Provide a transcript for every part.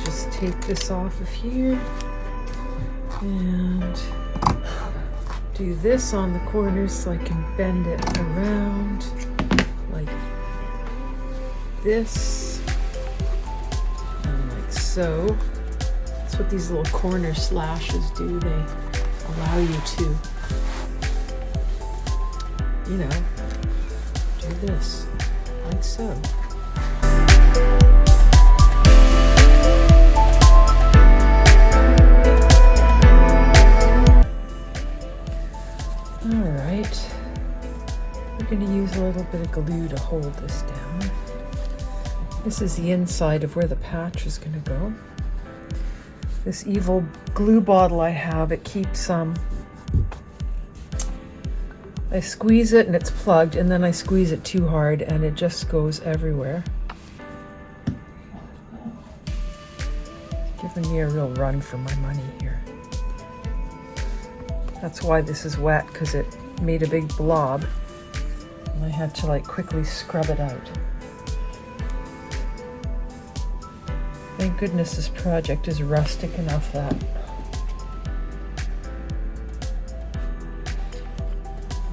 Just take this off of here and do this on the corners so I can bend it around like this and like so. That's what these little corner slashes do. They allow you to, you know, do this like so. I'm going to use a little bit of glue to hold this down. This is the inside of where the patch is going to go. This evil glue bottle I have, it keeps I squeeze it and it's plugged, and then I squeeze it too hard and it just goes everywhere. It's giving me a real run for my money here. That's why this is wet, because it made a big blob. And I had to like quickly scrub it out. Thank goodness this project is rustic enough that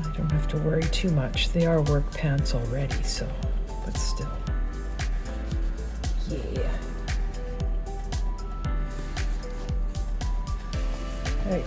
I don't have to worry too much. They are work pants already, so, but still. Yeah. Right.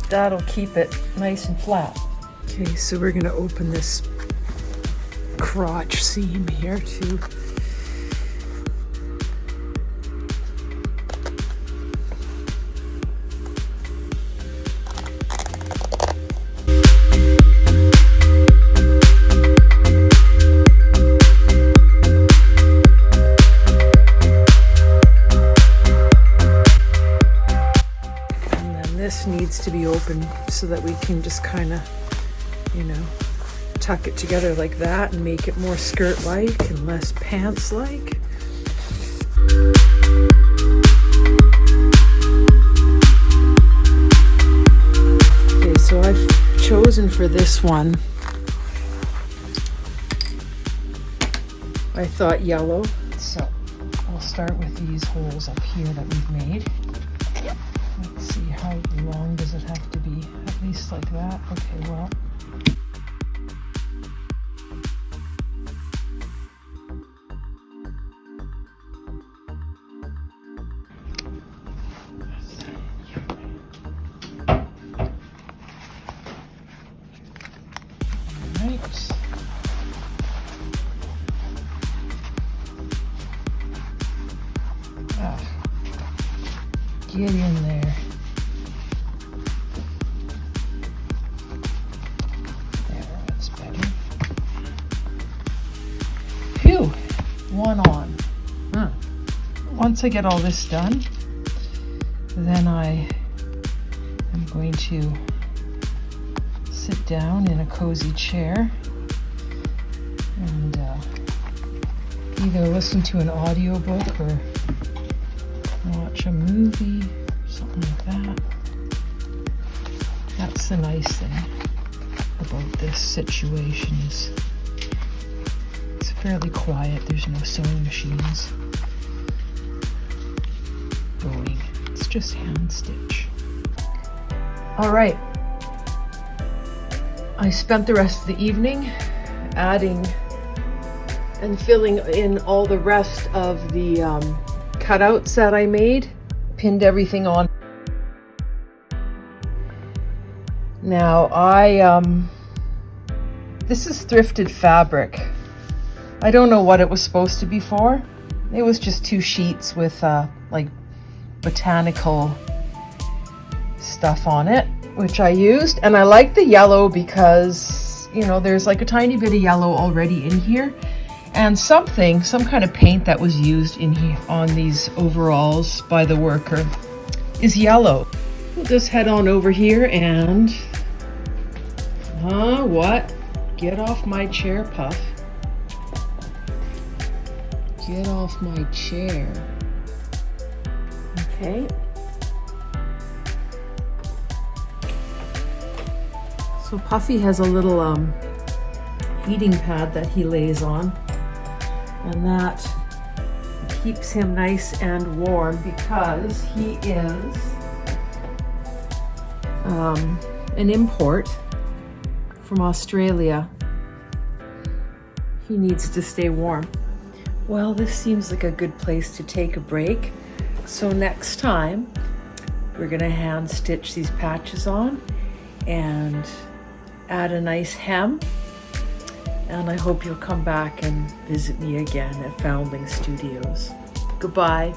That'll keep it nice and flat. Okay, so we're gonna open this crotch seam here too. This needs to be open so that we can just kind of, you know, tuck it together like that and make it more skirt-like and less pants-like. Okay, so I've chosen for this one, I thought yellow. So I'll start with these holes up here that we've made. Let's see, how long does it have to be? At least like that? Okay, well. Alright. Get in there. There, that's better. Phew! One on. Once I get all this done, then I am going to sit down in a cozy chair and either listen to an audiobook or watch a movie, something like that. That's the nice thing about this situation is it's fairly quiet. There's no sewing machines going. It's just hand stitch. All right. I spent the rest of the evening adding and filling in all the rest of the cutouts that I made, pinned everything on. Now this is thrifted fabric. I don't know what it was supposed to be for. It was just 2 sheets with like botanical stuff on it, which I used. And I like the yellow because, you know, there's like a tiny bit of yellow already in here. And some kind of paint that was used in here on these overalls by the worker is yellow. We'll just head on over here and, what? Get off my chair, Puff. Get off my chair. Okay. So Puffy has a little heating pad that he lays on, and that keeps him nice and warm because he is an import from Australia. He needs to stay warm. Well, this seems like a good place to take a break. So next time, we're gonna hand stitch these patches on and add a nice hem. And I hope you'll come back and visit me again at Foundling Studios. Goodbye.